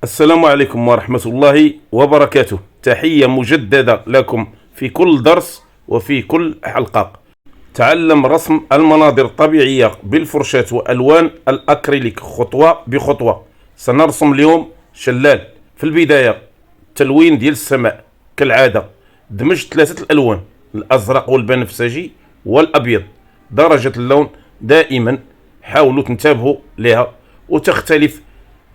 السلام عليكم ورحمة الله وبركاته. تحية مجددة لكم في كل درس وفي كل حلقة. تعلم رسم المناظر الطبيعية بالفرشاة وألوان الأكريليك خطوة بخطوة. سنرسم اليوم شلال. في البداية تلوين ديال السماء كالعادة. دمجت ثلاثة الألوان، الأزرق والبنفسجي والأبيض. درجة اللون دائما حاولوا تنتبهوا لها وتختلف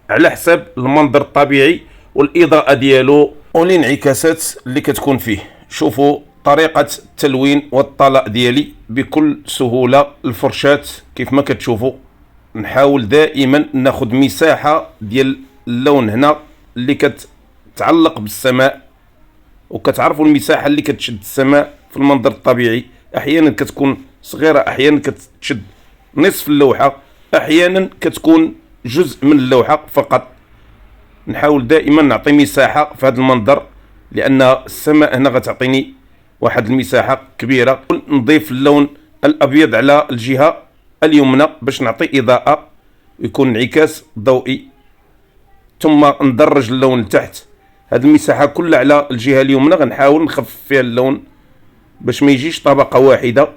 على حساب المنظر الطبيعي والإضاءة ديالو والانعكاسات اللي كتكون فيه. شوفوا طريقة التلوين والطلاء ديالي بكل سهولة. الفرشاة كيف ما كتشوفوا نحاول دائما ناخد مساحة ديال اللون هنا اللي كتعلق بالسماء، وكتعرفوا المساحة اللي كتشد السماء في المنظر الطبيعي. أحيانا كتكون صغيرة، أحيانا كتشد نصف اللوحة، أحيانا كتكون جزء من اللوحة فقط. نحاول دائما نعطي مساحة في هذا المنظر لأن السماء هنا غتعطيني واحد المساحة كبيرة. نضيف اللون الأبيض على الجهة اليمنى باش نعطي إضاءة يكون انعكاس ضوئي، ثم ندرج اللون لتحت. هذه المساحة كلها على الجهة اليمنى غنحاول نخفف فيها اللون باش ما يجيش طبقة واحدة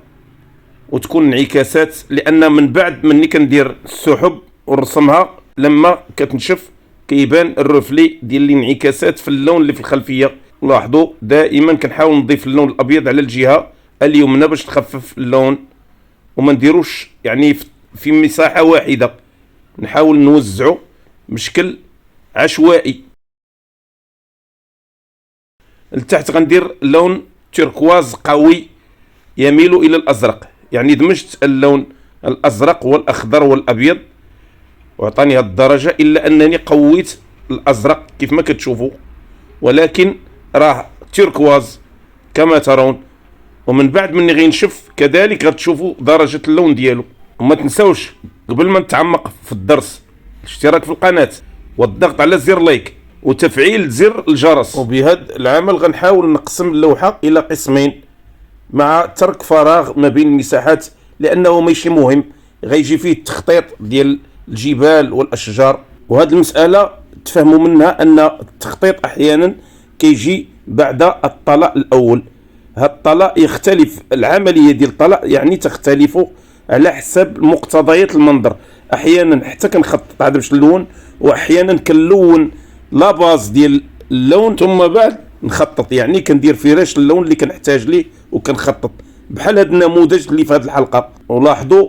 وتكون انعكاسات، لأن من بعد مني كندير السحب ونرسمها لما كتنشف كيبان الرفلي ديال الانعكاسات في اللون اللي في الخلفيه. لاحظوا دائما كنحاول نضيف اللون الابيض على الجهه اليمنى باش تخفف اللون وما نديروش يعني في مساحه واحده، نحاول نوزعه بشكل عشوائي. لتحت غندير لون تيركواز قوي يميل الى الازرق، يعني دمجت اللون الازرق والاخضر والابيض وعطاني هذه الدرجة، إلا أنني قويت الأزرق كيف ما كتشوفوا، ولكن راه تيركواز كما ترون. ومن بعد مني غينشف كذلك غتشوفوا درجة اللون ديالو. وما تنساوش قبل ما نتعمق في الدرس الاشتراك في القناة والضغط على زر لايك وتفعيل زر الجرس. وبهذا العمل غنحاول نقسم اللوحة إلى قسمين مع ترك فراغ ما بين المساحات، لأنه ماشي مهم غيجي فيه التخطيط ديال الجبال والاشجار. وهذه المساله تفهموا منها ان التخطيط احيانا كيجي بعد الطلاء الاول. هذا الطلاء يختلف، العمليه ديال الطلاء يعني تختلف على حسب مقتضيات المنظر. احيانا حتى كنخطط عاد باش نلون، واحيانا كنلون لا باز ديال اللون ثم بعد نخطط، يعني كندير فراش اللون اللي كنحتاج ليه وكنخطط. بحال هذا النموذج اللي في هذه الحلقه. ولاحظوا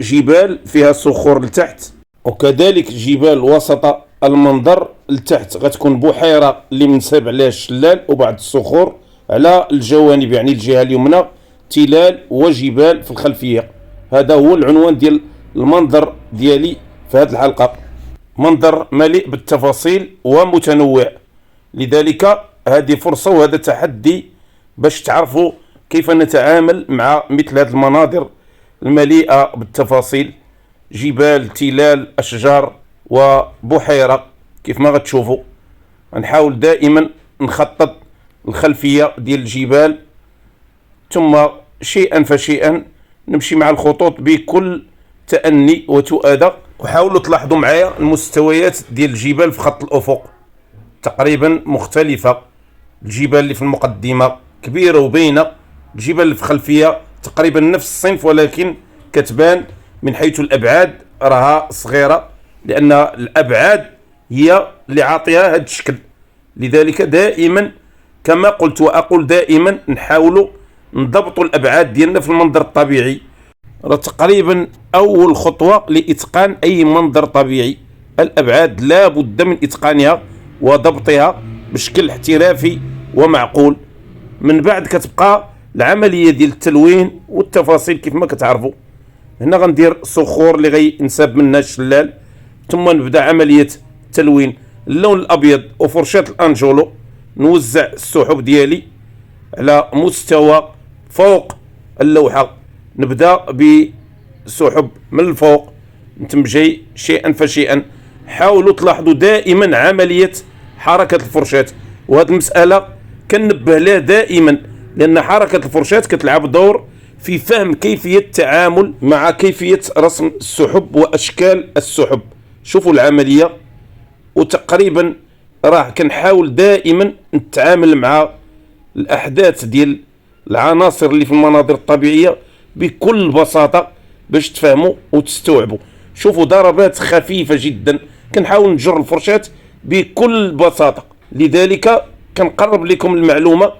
جبال فيها صخور لتحت، وكذلك جبال وسط المنظر لتحت غتكون بحيرة اللي منساب عليها الشلال وبعض الصخور على الجوانب، يعني الجهة اليمنى تلال وجبال في الخلفية. هذا هو العنوان ديال المنظر ديالي في هذه الحلقة. منظر مليء بالتفاصيل ومتنوع، لذلك هذه فرصة وهذا تحدي باش تعرفوا كيف نتعامل مع مثل هذه المناظر المليئة بالتفاصيل. جبال، تلال، أشجار وبحيرة كيف ما غتشوفوا. نحاول دائما نخطط الخلفية ديال الجبال، ثم شيئا فشيئا نمشي مع الخطوط بكل تأني وتؤادة. وحاولوا تلاحظوا معايا المستويات ديال الجبال في خط الأفق تقريبا مختلفة. الجبال اللي في المقدمة كبيرة وبينة، الجبال اللي في الخلفية تقريبا نفس الصنف، ولكن كتبان من حيث الأبعاد راها صغيرة، لأن الأبعاد هي اللي عاطيها هذا الشكل. لذلك دائما كما قلت وأقول دائما نحاولوا نضبطوا الأبعاد ديالنا في المنظر الطبيعي. تقريبا أول خطوة لإتقان أي منظر طبيعي، الأبعاد لا بد من إتقانها وضبطها بشكل احترافي ومعقول. من بعد كتبقى العمليه ديال التلوين والتفاصيل كيف ما كتعرفوا. هنا غندير صخور اللي غينساب منها الشلال، ثم نبدا عمليه تلوين اللون الابيض وفرشاه الانجولو. نوزع السحب ديالي على مستوى فوق اللوحه، نبدا بسحب من الفوق نتمجي شيئا فشيئا. حاولوا تلاحظوا دائما عمليه حركه الفرشاه، وهذه المساله كنبه لها دائما لأن حركة الفرشاة كتلعب دور في فهم كيفية التعامل مع كيفية رسم السحب وأشكال السحب. شوفوا العملية وتقريبا راه كنحاول دائما نتعامل مع الاحداث ديال العناصر اللي في المناظر الطبيعيه بكل بساطه باش تفهموا وتستوعبوا. شوفوا ضربات خفيفه جدا، كنحاول نجر الفرشاة بكل بساطه، لذلك كنقرب لكم المعلومه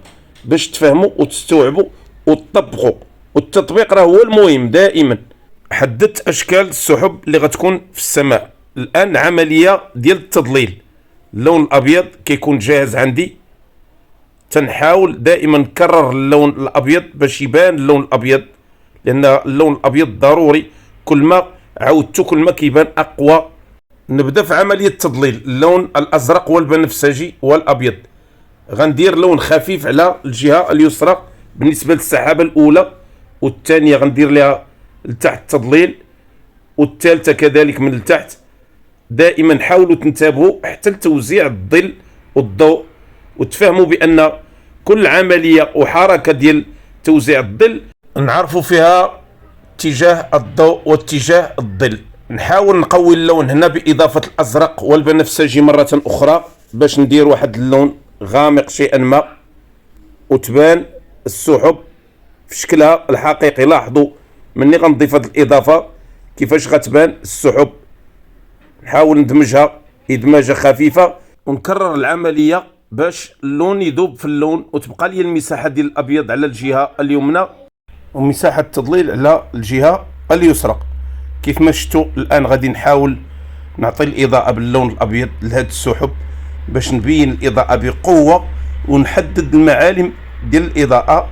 باش تفهموا وتستوعبوا وتطبقوا، والتطبيق راه هو المهم دائما. حددت اشكال السحب اللي غتكون في السماء. الان عمليه ديال التضليل. اللون الابيض كيكون جاهز عندي، تنحاول دائما نكرر اللون الابيض باش يبان اللون الابيض، لان اللون الابيض ضروري، كل ما عودته كل ما كيبان اقوى. نبدا في عمليه التضليل. اللون الازرق والبنفسجي والابيض. غندير لون خفيف على الجهه اليسرى بالنسبه للسحابه الاولى، والثانيه غندير لها لتحت التضليل، والثالثه كذلك من التحت. دائما حاولوا تنتبهوا حتى لتوزيع الظل والضوء، وتفهموا بان كل عمليه وحركه ديال توزيع الظل نعرفوا فيها اتجاه الضوء واتجاه الظل. نحاول نقوي اللون هنا باضافه الازرق والبنفسجي مره اخرى باش ندير واحد اللون غامق شيئا ما، وتبان السحب في شكلها الحقيقي. لاحظوا مني غنضيف هذه الاضافه كيفاش غتبان السحب. نحاول ندمجها ادماجه خفيفه، ونكرر العمليه باش اللون يذوب في اللون، وتبقى لي المساحه ديال الابيض على الجهه اليمنى ومساحه التضليل على الجهه اليسرى. كيف ما شفتوا الان غادي نحاول نعطي الاضاءه باللون الابيض لهذه السحب باش نبين الاضاءه بقوه، ونحدد المعالم ديال الاضاءه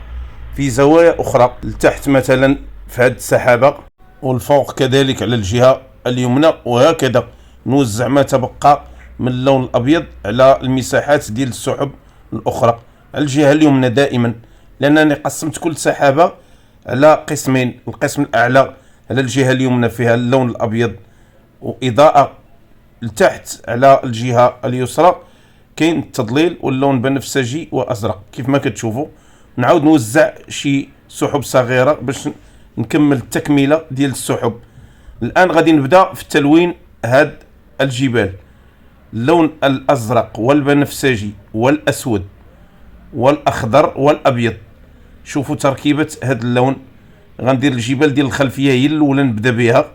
في زوايا اخرى، لتحت مثلا في هذه السحابه، والفوق كذلك على الجهه اليمنى، وهكذا نوزع ما تبقى من اللون الابيض على المساحات ديال السحب الاخرى على الجهه اليمنى دائما، لانني قسمت كل سحابه على قسمين. القسم الاعلى على الجهه اليمنى فيها اللون الابيض واضاءه، لتحت على الجهه اليسرى كاين التضليل واللون بنفسجي وازرق كيف ما كتشوفوا. نعاود نوزع شي سحب صغيره باش نكمل التكمله ديال السحب. الان غادي نبدا في تلوين هاد الجبال. اللون الازرق والبنفسجي والاسود والاخضر والابيض. شوفوا تركيبه هاد اللون. غندير الجبال ديال الخلفيه هي الاولى نبدا بها،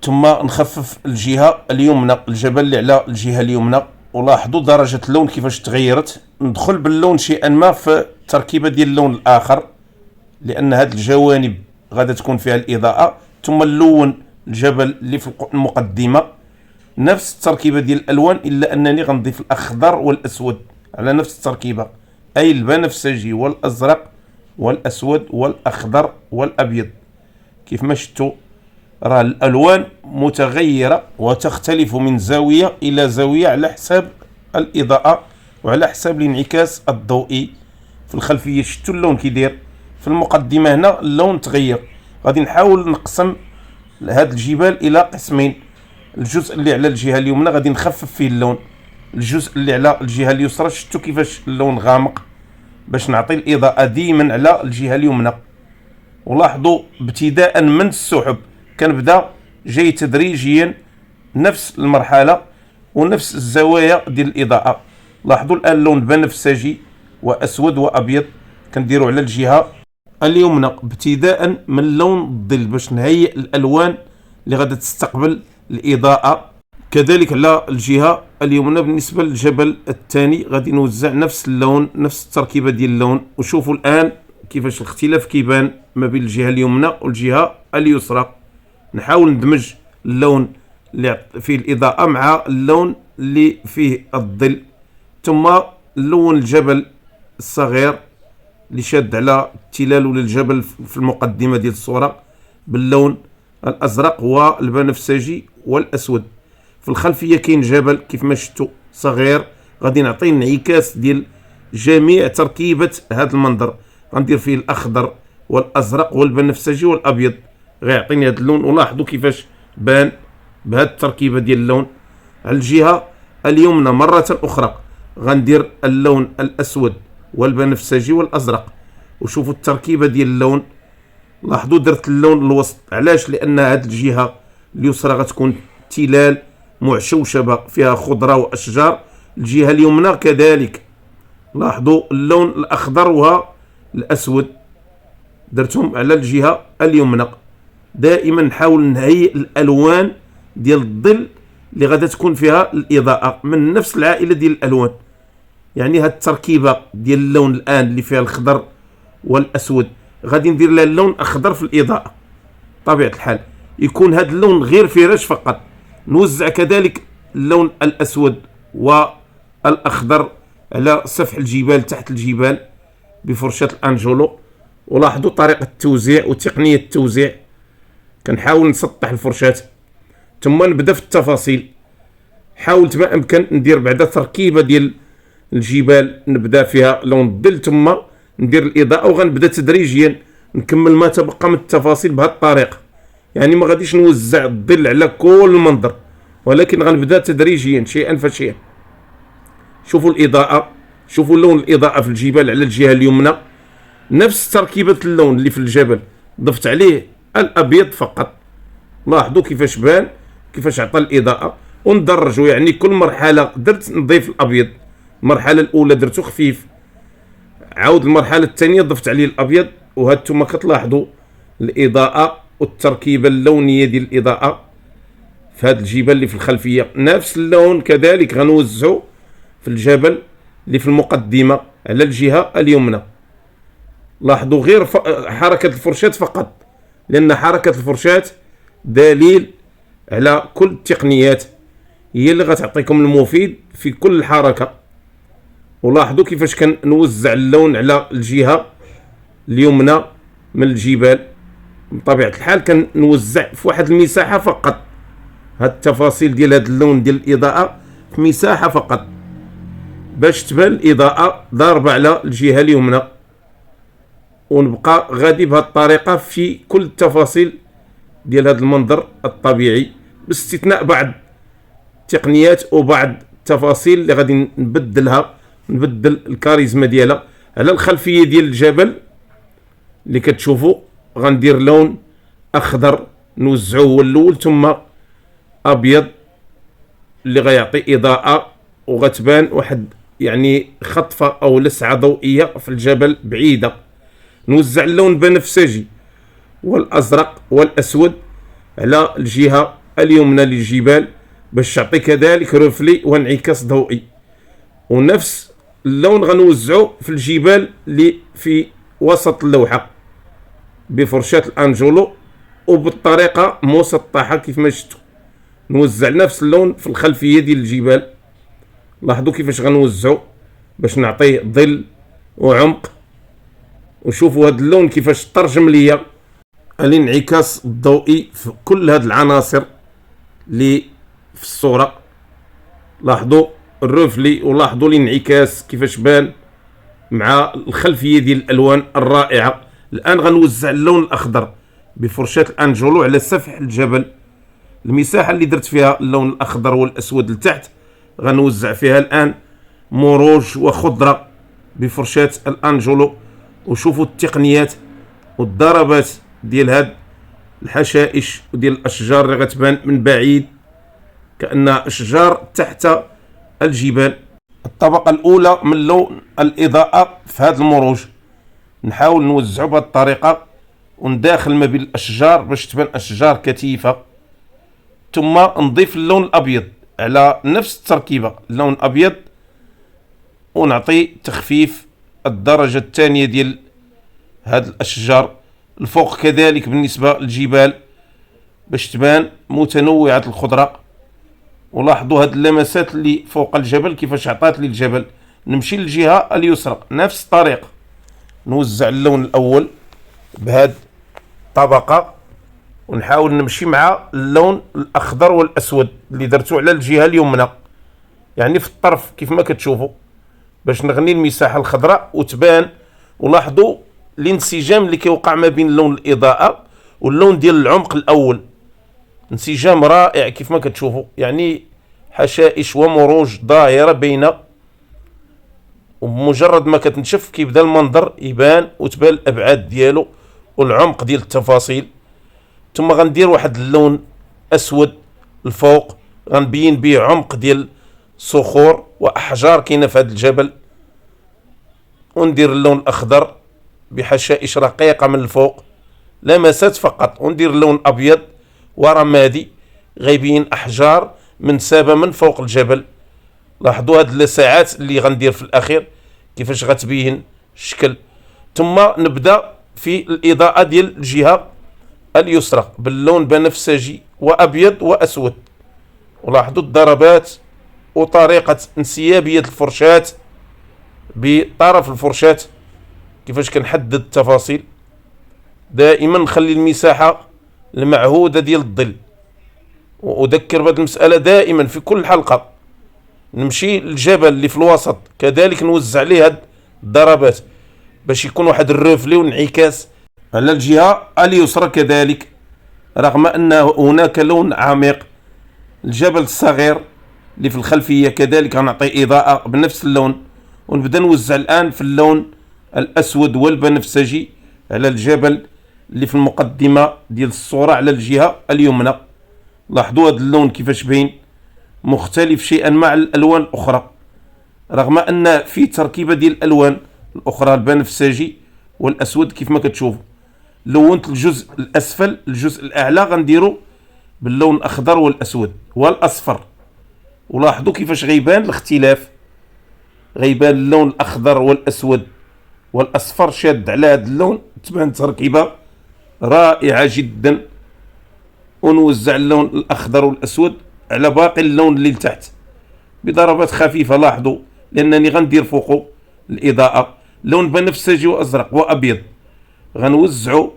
ثم نخفف الجهه اليمنى، الجبل اللي على الجهه اليمنى، ولاحظوا درجه اللون كيفاش تغيرت. ندخل باللون شيئا ما في التركيبه ديال اللون الاخر، لان هاد الجوانب غادا تكون فيها الاضاءه، ثم نلون الجبل اللي في المقدمه نفس التركيبه ديال الالوان، الا انني غنضيف الاخضر والاسود على نفس التركيبه، اي البنفسجي والازرق والاسود والاخضر والابيض. كيف ما شفتوا راه الالوان متغيره وتختلف من زاويه الى زاويه على حساب الاضاءه وعلى حساب الانعكاس الضوئي في الخلفيه. شفتوا اللون كيدير في المقدمه هنا اللون تغير. غادي نحاول نقسم هاد الجبال الى قسمين. الجزء اللي على الجهه اليمنى غادي نخفف فيه اللون، الجزء اللي على الجهه اليسرى شفتوا كيفاش اللون غامق باش نعطي الاضاءه ديما على الجهه اليمنى. ولاحظوا ابتداء من السحب كنبدا جاي تدريجيا نفس المرحله ونفس الزوايا ديال الاضاءه. لاحظوا الان اللون بنفسجي واسود وابيض كنديروا على الجهه اليمنى ابتداء من لون الظل باش نهيئ الالوان اللي غادا تستقبل الاضاءه. كذلك على الجهه اليمنى بالنسبه للجبل الثاني غادي نوزع نفس اللون نفس التركيبه ديال اللون. وشوفوا الان كيفاش الاختلاف كيبان ما بين الجهه اليمنى والجهه اليسرى. نحاول ندمج اللون اللي فيه الاضاءه مع اللون اللي فيه الظل، ثم نلون الجبل الصغير اللي شاد على التلال ولا الجبل في المقدمه ديال الصوره باللون الازرق والبنفسجي والاسود. في الخلفيه كاين جبل كيف ما شفتوا صغير، غادي نعطي انعكاس ديال جميع تركيبه هذا المنظر. غندير فيه الاخضر والازرق والبنفسجي والابيض، غيعطيني هذا اللون. ولاحظوا كيفاش بان بهذه التركيبه ديال اللون. على الجهه اليمنى مره اخرى غندير اللون الاسود والبنفسجي والازرق، وشوفوا التركيبه ديال اللون. لاحظوا درت اللون الوسط، علاش؟ لان هذه الجهه اليسرى غتكون تلال معشوشبة فيها خضرة وأشجار. الجهة اليمنى كذلك لاحظوا اللون الأخضر والأسود درتهم على الجهة اليمنى. دائما نحاول نهيئ الألوان ديال الظل اللي غادا تكون فيها الإضاءة من نفس العائلة ديال الألوان. يعني هاد التركيبة ديال اللون الآن اللي فيها الخضر والأسود غادي ندير لها اللون الأخضر في الإضاءة. طبيعة الحال يكون هاد اللون غير فرش فقط. نوزع كذلك اللون الأسود والأخضر على سفح الجبال تحت الجبال بفرشاة الأنجولو. ولاحظوا طريقة التوزيع وتقنية التوزيع، كنحاول نسطح الفرشاة ثم نبدا في التفاصيل. حاولت ما أمكن ندير بعدا تركيبة ديال الجبال نبدا فيها لون الظل ثم ندير الإضاءة، وغنبدا تدريجيا نكمل ما تبقى من التفاصيل بهذه الطريقة. يعني ما غاديش نوزع الظل على كل المنظر، ولكن غنبدا تدريجيا شيئا فشيئا. شوفوا الإضاءة، شوفوا لون الإضاءة في الجبال على الجهة اليمنى، نفس تركيبة اللون اللي في الجبل ضفت عليه الأبيض فقط. لاحظوا كيفاش بان، كيفاش عطى الإضاءة. وندرجوا يعني كل مرحلة درت نضيف الأبيض. المرحلة الأولى درتو خفيف، عاود المرحلة الثانية ضفت عليه الأبيض. وهانتوما كتلاحظوا الإضاءة والتركيبة اللونية ديال الإضاءة في هاد الجبال اللي في الخلفية. نفس اللون كذلك غنوزعو في الجبل اللي في المقدمة على الجهة اليمنى. لاحظوا غير حركة الفرشاة فقط، لأن حركة الفرشاة دليل على كل التقنيات، هي اللي غتعطيكم المفيد في كل حركة. ولاحظوا كيفاش كنوزع اللون على الجهة اليمنى من الجبال. بطبيعة الحال كنوزع في واحد المساحة فقط. هاد التفاصيل ديال هاد اللون ديال الإضاءة في مساحة فقط باش تبان الإضاءة ضاربة على الجهة اليمنى. ونبقى غادي بهذه الطريقة في كل التفاصيل ديال هذا المنظر الطبيعي، باستثناء بعض التقنيات وبعض التفاصيل اللي غادي نبدلها، نبدل الكاريزما ديالها. على الخلفية ديال الجبل اللي كتشوفوا غندير لون أخضر نوزعوه هو الأول، ثم أبيض اللي غيعطي إضاءة وغتبان واحد يعني خطفة أو لسعة ضوئية في الجبل بعيدة. نوزع اللون البنفسجي والأزرق والأسود على الجهة اليمنى للجبال باش تعطي كذلك رفلي وانعكاس ضوئي. ونفس اللون غنوزعو في الجبال اللي في وسط اللوحة بفرشاة الأنجولو وبالطريقة مسطحة كيف ما شفتوا. نوزع نفس اللون في الخلفية ديال الجبال. لاحظوا كيفاش غنوزعو باش نعطيه ظل وعمق. وشوفوا هذا اللون كيفاش ترجم ليا الانعكاس الضوئي في كل هذه العناصر اللي في الصورة. لاحظوا الرفلي ولاحظوا الانعكاس كيفاش بان مع الخلفية ديال الألوان الرائعة. الآن غنوزع اللون الأخضر بفرشاة الأنجولو على سفح الجبل. المساحة اللي درت فيها اللون الأخضر والأسود لتحت غنوزع فيها الآن مروج وخضرة بفرشاة الأنجولو. وشوفوا التقنيات والضربات ديال هاد الحشائش وديال الأشجار اللي غتبان من بعيد كأنها أشجار تحت الجبال. الطبقة الأولى من لون الإضاءة في هذا المروج نحاول نوزعه بهذه الطريقة ونداخل ما بين الأشجار باش تبان أشجار كثيفة، ثم نضيف اللون الأبيض على نفس التركيبة اللون الأبيض ونعطي تخفيف الدرجة الثانية ديال هاد الأشجار الفوق كذلك بالنسبة للجبال باش تبان متنوعة الخضرة. ولاحظوا هاد اللمسات اللي فوق الجبل كيفاش عطات لي الجبل. نمشي للجهة اليسرى نفس الطريقة، نوزع اللون الأول بهاد الطبقة ونحاول نمشي مع اللون الأخضر والأسود اللي درتو على الجهة اليمنى يعني في الطرف كيف ما كتشوفوا باش نغني المساحة الخضراء وتبان. ولاحظوا الانسجام اللي كيوقع ما بين لون الإضاءة واللون ديال العمق الأول، انسجام رائع كيف ما كتشوفوا. يعني حشائش ومروج ظاهرة بينه، ومجرد ما كتنشف كيبدا المنظر يبان وتبان الأبعاد ديالو والعمق ديال التفاصيل. ثم غندير واحد اللون أسود الفوق غنبين به عمق ديال صخور واحجار كاينه في هذا الجبل، وندير اللون الاخضر بحشائش رقيقه من الفوق لمسات فقط، وندير اللون ابيض ورمادي غيبين احجار منسابه من فوق الجبل. لاحظوا هاد اللساعات اللي غندير في الاخير كيفاش غتبين الشكل. ثم نبدا في الاضاءه ديال الجهه اليسرى باللون بنفسجي وابيض واسود. ولاحظوا الضربات وطريقه انسيابيه الفرشاه بطرف الفرشاه كيفاش كنحدد التفاصيل. دائما نخلي المساحه المعهوده ديال الظل، واذكر بهذه المساله دائما في كل حلقه. نمشي للجبل اللي في الوسط كذلك نوزع عليه هاد الضربات باش يكون واحد الرفلي وانعكاس على الجهه اليسرى كذلك، رغم ان هناك لون عميق. الجبل الصغير اللي في الخلفيه كذلك غنعطي اضاءه بنفس اللون، ونبدا نوزع الان في اللون الاسود والبنفسجي على الجبل اللي في المقدمه ديال الصوره على الجهه اليمنى. لاحظوا هذا اللون كيفاش باين مختلف شيئا مع الالوان الاخرى، رغم ان في تركيبه ديال الالوان الاخرى البنفسجي والاسود كيف ما كتشوفوا. لونت الجزء الاسفل، الجزء الاعلى غنديرو باللون الاخضر والاسود والاصفر. ولاحظوا كيفاش غيبان الاختلاف، غيبان اللون الاخضر والاسود والاصفر شاد على هذا اللون، تبان تركيبه رائعه جدا. ونوزع اللون الاخضر والاسود على باقي اللون اللي لتحت بضربات خفيفه. لاحظوا لانني غندير فوقه الاضاءه لون بنفسجي وازرق وابيض، غنوزعه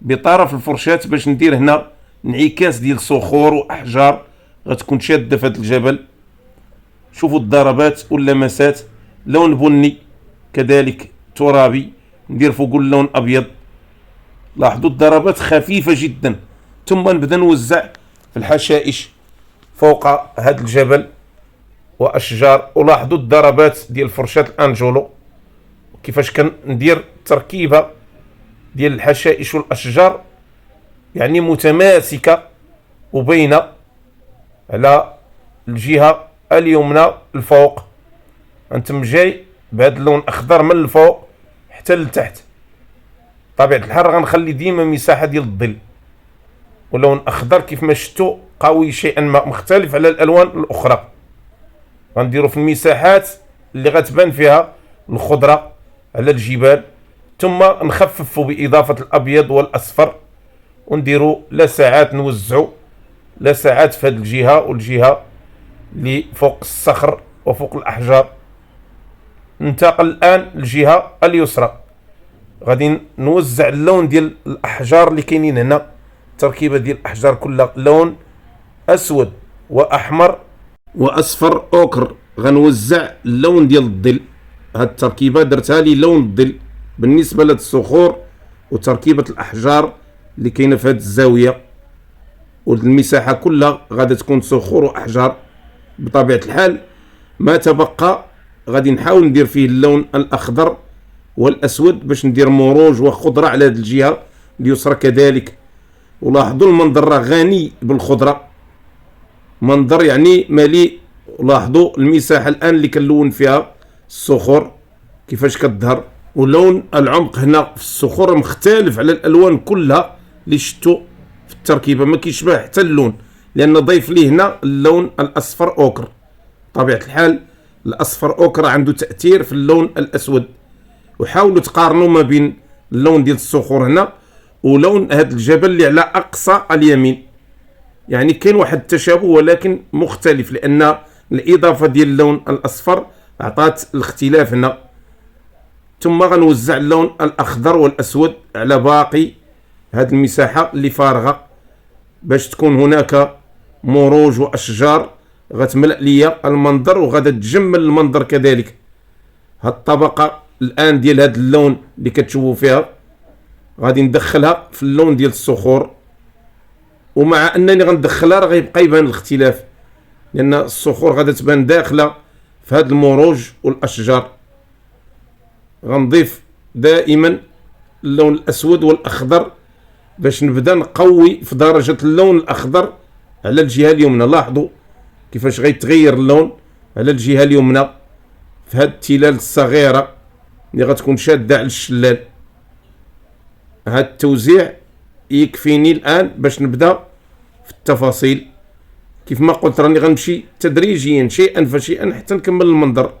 بطرف الفرشاه باش ندير هنا انعكاس ديال صخور واحجار غتكون شاده في هذا الجبل. شوفوا الضربات واللمسات، لون بني كذلك ترابي، ندير فوق اللون ابيض. لاحظوا الضربات خفيفه جدا. ثم نبدا نوزع في الحشائش فوق هذا الجبل واشجار. ولاحظوا الضربات ديال فرشاه الانجولو كيفاش كندير تركيبه ديال الحشائش والاشجار يعني متماسكه وبينه على الجهه اليمنى الفوق. انتم جاي بهذا اللون الاخضر من الفوق حتى لتحت. طبيعه الحال غنخلي ديما مساحه ديال الظل، واللون الاخضر كيف ما شفتوا قوي شيئا ما مختلف على الالوان الاخرى. غنديروا في المساحات اللي غتبان فيها الخضره على الجبال، ثم نخففوا باضافه الابيض والاصفر، ونديروا لساعات نوزعوا لساعات في هذه الجهه والجهه اللي فوق الصخر وفوق الاحجار. ننتقل الان للجهه اليسرى، غادي نوزع اللون ديال الاحجار اللي كاينين هنا. تركيبه ديال الاحجار كلها لون اسود واحمر واصفر اوكر. غنوزع اللون ديال الظل، هاد التركيبه درتها لي لون الظل بالنسبه لهاد الصخور وتركيبه الاحجار اللي كاينه في هاد الزاويه. والمساحه كلها غادي تكون صخور واحجار. بطبيعه الحال ما تبقى غادي نحاول ندير فيه اللون الاخضر والاسود باش ندير مروج وخضره على هاد الجهه اليسرى كذلك. ولاحظوا المنظر راه غني بالخضره، منظر يعني مليء. لاحظوا المساحه الان اللي كنلون فيها الصخور كيفاش كتظهر، ولون العمق هنا في الصخور مختلف على الالوان كلها اللي شفتوا في التركيبه، ما كيشبه حتى اللون لان ضيف ليه هنا اللون الاصفر اوكر. طبيعه الحال الاصفر اوكر عنده تاثير في اللون الاسود. وحاولوا تقارنوا ما بين اللون ديال الصخور هنا ولون هذا الجبل اللي على اقصى اليمين، يعني كاين واحد التشابه ولكن مختلف لان الاضافه ديال اللون الاصفر عطات الاختلاف هنا. ثم غنوزع اللون الاخضر والاسود على باقي هذه المساحه اللي فارغه باش تكون هناك مروج واشجار غتملأ ليا المنظر وغادا تجمل المنظر كذلك. هاد الطبقه الان ديال هاد اللون اللي كتشوفوا فيها غادي ندخلها في اللون ديال الصخور، ومع انني غندخلها راه غيبقى يبان الاختلاف لان الصخور غادا تبان داخله في هاد المروج والاشجار. غنضيف دائما اللون الاسود والاخضر باش نبدا نقوي في درجه اللون الاخضر على الجهه اليمنى. لاحظوا كيفاش غيتغير اللون على الجهه اليمنى في هاد التلال الصغيره اللي غتكون شاده على الشلال. هاد التوزيع يكفيني الان باش نبدا في التفاصيل. كيف ما قلت راني غنمشي تدريجيا شيئا فشيئا حتى نكمل المنظر،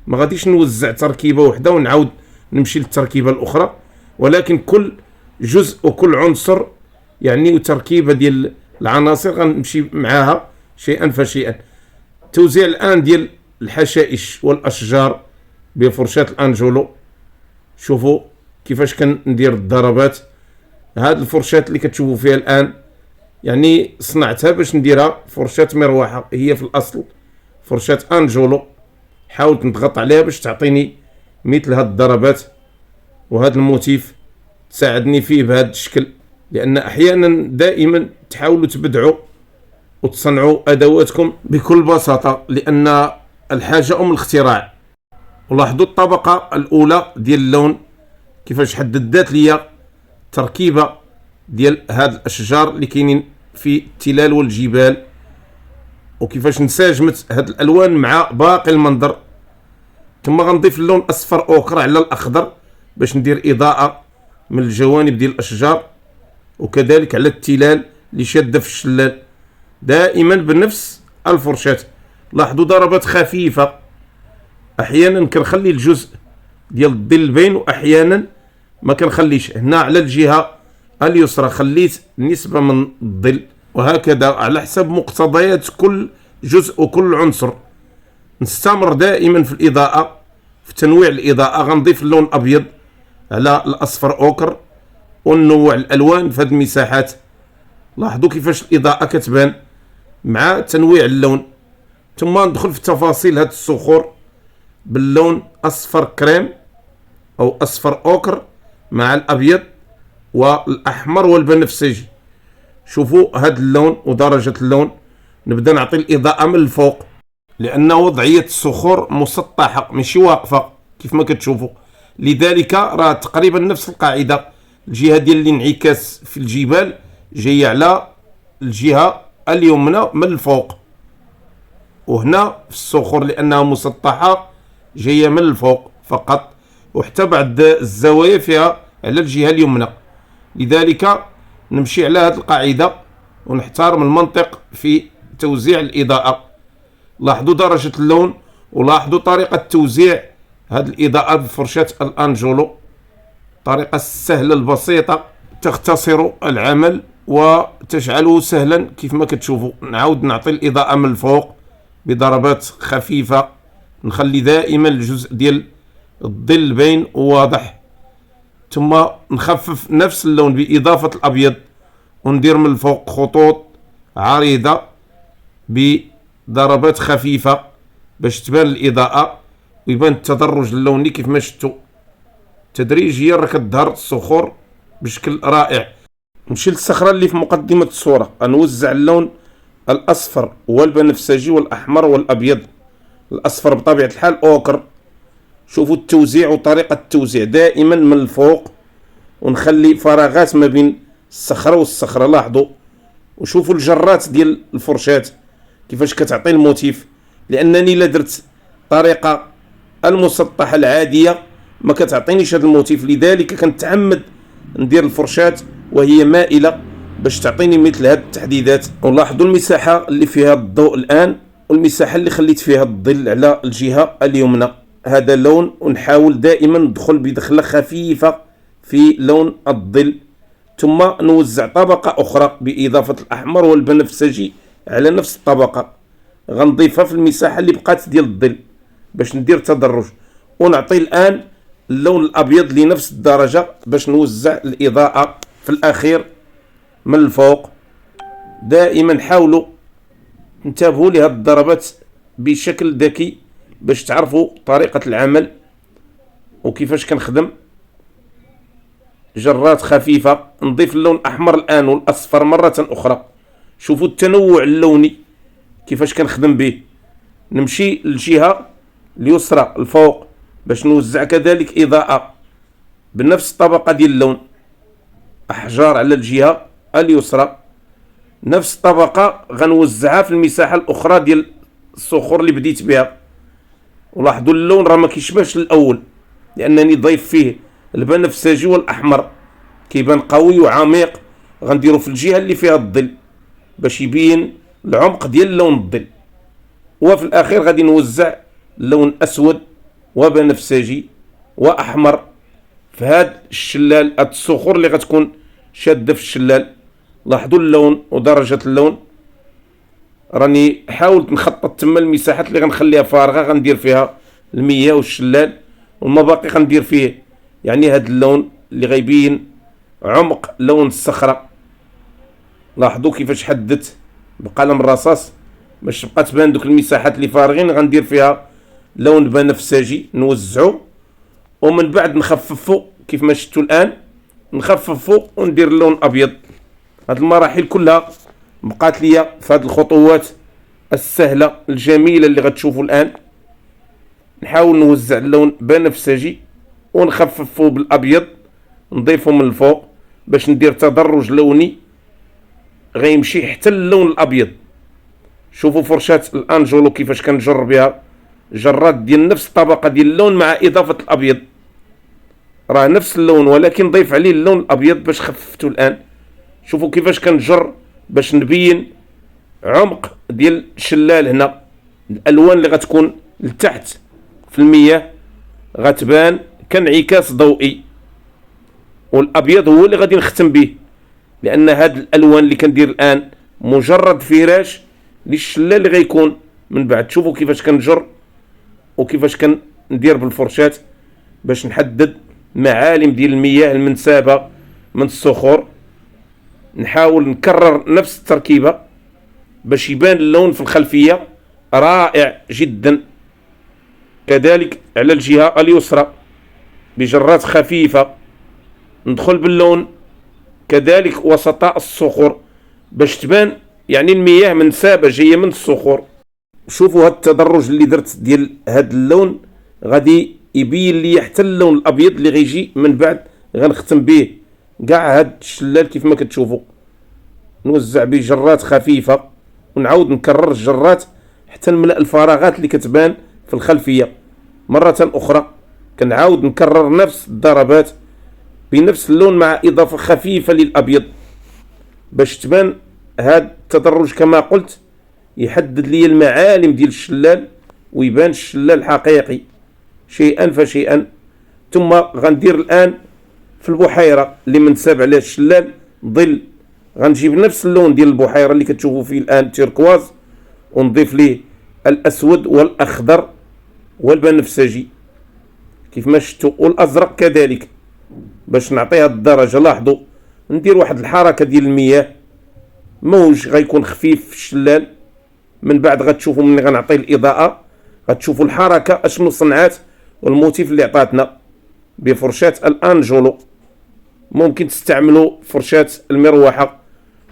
ما غاديش نوزع تركيبه وحده ونعاود نمشي للتركيبه الاخرى، ولكن كل جزء وكل عنصر يعني وتركيبه ديال العناصر غنمشي معاها شيئا فشيئا. توزيع الان ديال الحشائش والاشجار بفرشاه الانجولو. شوفوا كيفاش كندير الضربات. هاد الفرشاه اللي كتشوفوا فيها الان يعني صنعتها باش نديرها فرشاه مروحه، هي في الاصل فرشاه انجولو. حاولت نضغط عليها باش تعطيني مثل هاد الضربات، وهذا الموتيف تساعدني فيه بهذا الشكل، لان احيانا دائما تحاولوا تبدعوا وتصنعوا ادواتكم بكل بساطه، لان الحاجه ام الاختراع. ولاحظوا الطبقه الاولى ديال اللون كيفاش حددت ليا تركيبه ديال هاد الاشجار اللي كاينين في التلال والجبال، وكيفاش انسجمت هاد الالوان مع باقي المنظر. ثم غنضيف اللون اصفر اوكر على الاخضر باش ندير اضاءه من الجوانب ديال الاشجار، وكذلك على التلال اللي شاده في الشلال، دائما بنفس الفرشاه. لاحظوا ضربات خفيفه، احيانا كنخلي الجزء ديال الظل باين واحيانا ما كنخليش. هنا على الجهه اليسرى خليت نسبه من الظل، وهكذا على حسب مقتضيات كل جزء وكل عنصر. نستمر دائما في الاضاءه، في تنويع الاضاءه. غنضيف اللون الابيض على الاصفر اوكر وننوع الالوان في هذه المساحات. لاحظوا كيفاش الاضاءه كتبان مع تنويع اللون. ثم ندخل في تفاصيل هذا الصخور باللون اصفر كريم او اصفر اوكر مع الابيض والاحمر والبنفسجي. شوفوا هذا اللون ودرجه اللون. نبدا نعطي الاضاءه من الفوق، لان وضعيه الصخور مسطحه ماشي واقفه كيف ما كتشوفوا، لذلك راه تقريبا نفس القاعده. الجهه ديال الانعكاس في الجبال جايه على الجهه اليمنى من الفوق، وهنا في الصخور لانها مسطحه جايه من الفوق فقط، وحتى بعض الزوايا فيها على الجهه اليمنى. لذلك نمشي على هذه القاعده ونحترم المنطق في توزيع الاضاءه. لاحظوا درجه اللون ولاحظوا طريقه توزيع هذه الاضاءه بفرشاه الانجولو. طريقه سهله البسيطه تختصر العمل وتجعله سهلا كيف ما كتشوفوا. نعاود نعطي الاضاءه من الفوق بضربات خفيفه، نخلي دائما الجزء ديال الظل باين وواضح، ثم نخفف نفس اللون باضافه الابيض وندير من الفوق خطوط عريضه بضربات خفيفه باش تبان الاضاءه ويبان التدرج اللوني. كيف ما شفتوا تدريجيا راه كتظهر الصخور بشكل رائع. نمشي للصخره اللي في مقدمه الصوره، غنوزع اللون الاصفر والبنفسجي والاحمر والابيض. الاصفر بطبيعه الحال اوكر. شوفوا التوزيع وطريقه التوزيع دائما من الفوق، ونخلي فراغات ما بين الصخره والصخره. لاحظوا وشوفوا الجرات ديال الفرشاه كيفاش كتعطي الموتيف، لانني لا درت طريقه المسطحه العاديه ما كتعطينيش هذا الموتيف، لذلك كنتعمد ندير الفرشاه وهي مائله باش تعطيني مثل هذه التحديدات. ولاحظوا المساحه اللي فيها الضوء الان والمساحه اللي خليت فيها الظل على الجهه اليمنى. هذا اللون، ونحاول دائما ندخل بدخله خفيفه في لون الظل، ثم نوزع طبقه اخرى باضافه الاحمر والبنفسجي على نفس الطبقه. غنضيفها في المساحه اللي بقات ديال الظل باش ندير تدرج، ونعطي الان اللون الابيض لنفس الدرجه باش نوزع الاضاءه في الاخير من الفوق. دائما حاولوا انتبهوا لهذه الضربات بشكل ذكي باش تعرفوا طريقه العمل وكيفاش كنخدم. جرات خفيفه. نضيف اللون الاحمر الان والاصفر مره اخرى. شوفوا التنوع اللوني كيفاش كنخدم به. نمشي للجهه اليسرى الفوق باش نوزع كذلك اضاءه بنفس الطبقه ديال اللون. احجار على الجهه اليسرى نفس الطبقة غنوزعها في المساحة الأخرى ديال الصخور اللي بديت بها. ولاحظوا اللون راه ما كيشبهش الأول، لأنني ضيف فيه البنفسجي والأحمر، كيبان قوي وعميق. غنديرو في الجهة اللي فيها الظل باش يبين العمق ديال لون الظل. وفي الأخير غادي نوزع لون أسود وبنفسجي وأحمر في هاد الشلال، هاد الصخور اللي غتكون شادة في الشلال. لاحظوا اللون ودرجة اللون. راني حاولت نخطط تما المساحات اللي غنخليها فارغة غندير فيها المياه والشلال، والما باقي غندير فيه يعني هاد اللون اللي غيبين عمق لون الصخرة. لاحظوا كيفاش حددت بقلم الرصاص باش تبقى تبان دوك المساحات اللي فارغين. غندير فيها لون بنفسجي نوزعو، ومن بعد نخففو كيف ما شفتوا الآن، نخففو وندير اللون أبيض. هاد المراحل كلها بقات ليا في هاد الخطوات السهلة الجميلة اللي غتشوفوا الآن. نحاول نوزع اللون بنفسجي ونخففو بالأبيض، نضيفو من الفوق باش ندير تدرج لوني غيمشي حتى اللون الأبيض. شوفوا فرشاة الأنجولو كيفاش كنجر بها جرات ديال نفس الطبقة ديال اللون مع إضافة الأبيض. راه نفس اللون ولكن ضيف عليه اللون الأبيض باش خففتو الآن. شوفوا كيفاش كنجر باش نبين عمق ديال الشلال هنا. الألوان اللي غتكون لتحت في المياه غتبان كانعكاس ضوئي، والأبيض هو اللي غادي نختم به، لأن هاد الألوان اللي كندير الآن مجرد فراش للشلال اللي غيكون من بعد. شوفوا كيفاش كنجر وكيفاش كندير بالفرشاة باش نحدد معالم ديال المياه المنسابة من الصخور. نحاول نكرر نفس التركيبة باش يبان اللون في الخلفية رائع جدا. كذلك على الجهة اليسرى بجرات خفيفة ندخل باللون كذلك وسطاء الصخور باش تبان يعني المياه منسابة جاية من الصخور. شوفوا هاد التدرج اللي درت ديال هاد اللون غادي يبين لي حتى اللون الابيض اللي غيجي من بعد غنختم به كاع هاد الشلال. كيف ما كتشوفوا نوزع بجرات خفيفة ونعاود نكرر الجرات حتى نملأ الفراغات اللي كتبان في الخلفية. مرة أخرى كنعاود نكرر نفس الضربات بنفس اللون مع إضافة خفيفة للأبيض باش تبان هاد التدرج كما قلت يحدد لي المعالم ديال الشلال ويبان الشلال حقيقي شيئا فشيئا. ثم غندير الآن في البحيرة اللي منساب على الشلال ظل، غنجيب نفس اللون ديال البحيرة اللي كتشوفوا فيه الآن تيركواز، ونضيف ليه الأسود والأخضر والبنفسجي كيف ما شفتوا، والأزرق كذلك باش نعطيها الدرجة. لاحظوا ندير واحد الحركة ديال المياه، موج غيكون خفيف في الشلال. من بعد غتشوفوا ملي غنعطي الإضاءة غتشوفوا الحركة اشنو صنعات والموتيف اللي عطاتنا بفرشاة الأنجولو. ممكن تستعملوا فرشاة المروحة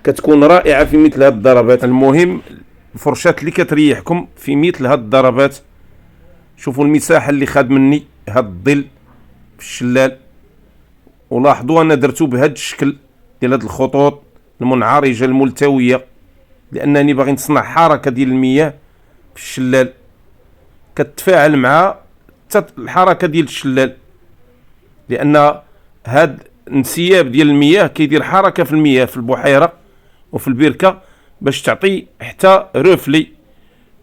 كتكون رائعة في مثل هاد الضربات. المهم فرشاة اللي كتريحكم في مثل هاد الضربات. شوفوا المساحة اللي خاد مني هاد الظل في الشلال، ولاحظوا أنا درتو بهاد الشكل ديال هاد الخطوط المنعرجة الملتوية لأنني باغي نصنع حركة ديال المياه في الشلال كتفاعل مع الحركة ديال الشلال، لأن هاد انسياب ديال المياه كيدير حركة في المياه في البحيرة وفي البركة باش تعطي حتى رفلي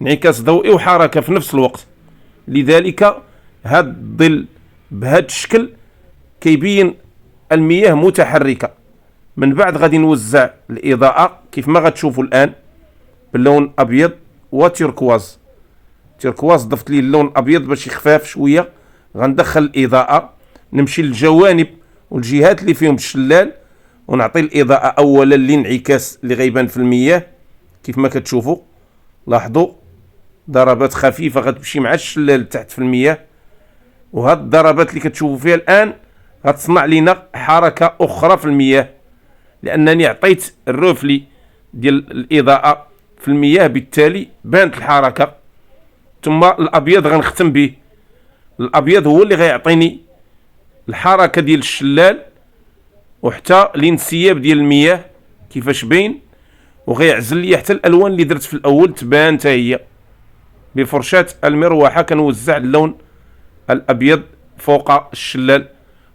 انعكاس ضوئي وحركة في نفس الوقت. لذلك هاد الظل بهاد الشكل كيبين المياه متحركة. من بعد غادي نوزع الإضاءة كيف ما غتشوفوا الآن باللون أبيض وتيركواز. تيركواز ضفت ليه اللون أبيض باش يخفاف شوية. غندخل الإضاءة نمشي للجوانب والجهات اللي فيهم الشلال ونعطي الإضاءة أولا للانعكاس اللي غيبان في المياه كيف ما كتشوفوا. لاحظوا ضربات خفيفة غتمشي مع الشلال تحت في المياه، وهاد الضربات اللي كتشوفوا فيها الآن غتصنع لنا حركة أخرى في المياه لأنني عطيت الرفلي ديال الإضاءة في المياه، بالتالي بانت الحركة. ثم الأبيض غنختم به. الأبيض هو اللي غيعطيني الحركة ديال الشلال وحتى الانسياب ديال المياه كيفاش باين، وغيعزل لي حتى الالوان اللي درت في الاول تبان حتى هي. بفرشاة المروحه كنوزع اللون الابيض فوق الشلال.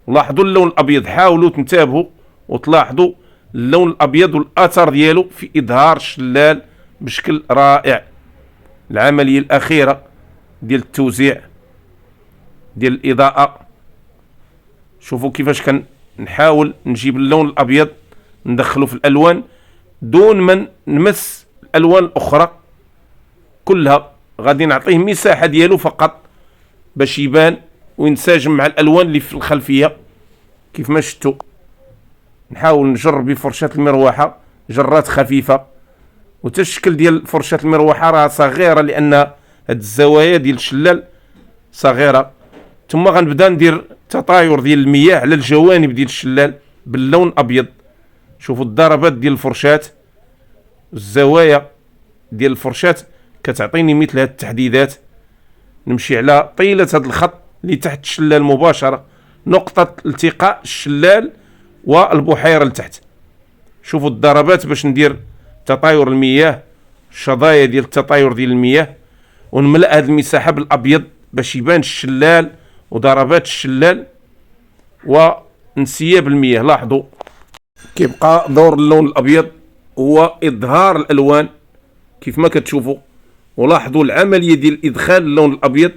لاحظوا اللون الابيض، حاولوا تنتبهوا وتلاحظوا اللون الابيض والاثر ديالو في اظهار الشلال بشكل رائع. العمليه الاخيره ديال التوزيع ديال الاضاءه، شوفوا كيفاش كنحاول نجيب اللون الابيض ندخله في الالوان دون ما نمس الالوان الاخرى كلها. غادي نعطيه مساحه ديالو فقط باش يبان وينسجم مع الالوان اللي في الخلفيه. كيف ما شفتوا نحاول نجر بفرشاة المروحه جرات خفيفه، وتشكل ديال فرشاة المروحه راه صغيره لان هاد الزوايا ديال الشلال صغيره. ثم غنبدا ندير تطاير ديال المياه على الجوانب ديال الشلال باللون الابيض. شوفوا الضربات ديال الفرشاة، الزوايا ديال الفرشاة كتعطيني مثل هاد التحديدات. نمشي على طيلة هاد الخط اللي تحت الشلال مباشرة، نقطة التقاء الشلال والبحيرة لتحت. شوفوا الضربات باش ندير تطاير المياه، الشظايا ديال التطاير ديال المياه، ونملأ هاد المساحة بالابيض باش يبان الشلال وضربات الشلال وانسياب المياه. لاحظوا كيبقى دور اللون الابيض هو اظهار الالوان كيف ما كتشوفوا. ولاحظوا العمليه ديال ادخال اللون الابيض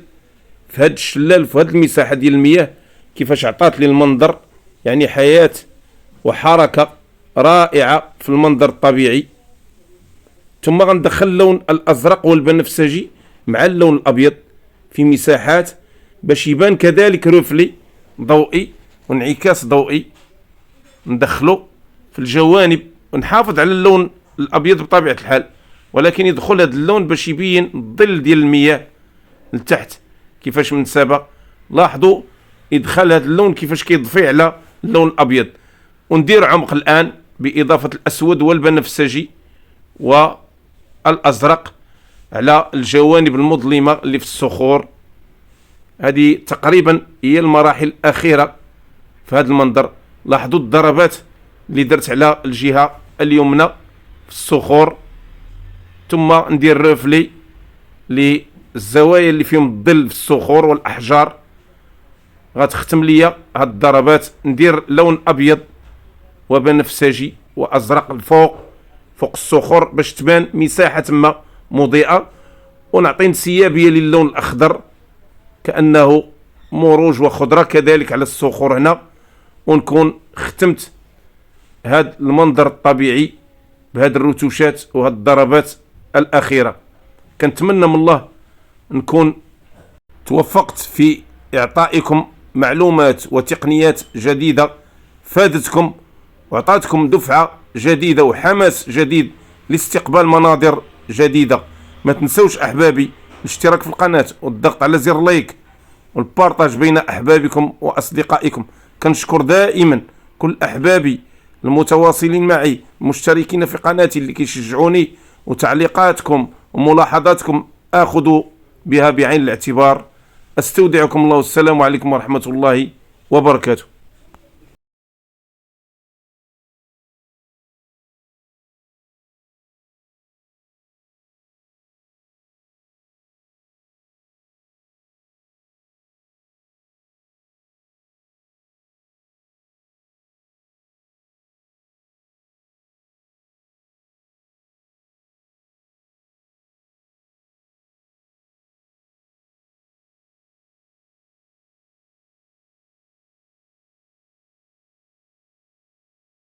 في هذا الشلال في هذه المساحه ديال المياه كيفاش عطات لي المنظر، يعني حياه وحركه رائعه في المنظر الطبيعي. ثم غندخل اللون الازرق والبنفسجي مع اللون الابيض في مساحات باش يبان كذلك رفلي ضوئي وانعكاس ضوئي. ندخله في الجوانب ونحافظ على اللون الابيض بطبيعه الحال، ولكن يدخل هذا اللون باش يبين الظل ديال المياه لتحت كيفاش من سابق. لاحظوا ادخال هذا اللون كيفاش كيضفي على اللون الابيض. وندير عمق الان باضافه الاسود والبنفسجي والازرق على الجوانب المظلمه اللي في الصخور. هذه تقريبا هي المراحل الاخيره في هذا المنظر. لاحظوا الضربات اللي درت على الجهه اليمنى في الصخور، ثم ندير رفلي للزوايا اللي فيهم الظل في الصخور والاحجار. غتختم ليا هاد الضربات. ندير لون ابيض وبنفسجي وازرق الفوق فوق الصخور باش تبان مساحه تما مضيئه، ونعطي انسيابيه للون الاخضر كانه مروج وخضره كذلك على الصخور هنا، ونكون ختمت هذا المنظر الطبيعي بهذه الرتوشات وهذه الضربات الاخيره. كنتمنى من الله نكون توفقت في اعطائكم معلومات وتقنيات جديده فادتكم وعطاتكم دفعه جديده وحماس جديد لاستقبال مناظر جديده. ما تنسوش احبابي الاشتراك في القناه والضغط على زر لايك والبارطاج بين احبابكم واصدقائكم. كنشكر دائما كل احبابي المتواصلين معي المشتركين في قناتي اللي كيشجعوني، وتعليقاتكم وملاحظاتكم اخذ بها بعين الاعتبار. استودعكم الله والسلام عليكم ورحمه الله وبركاته.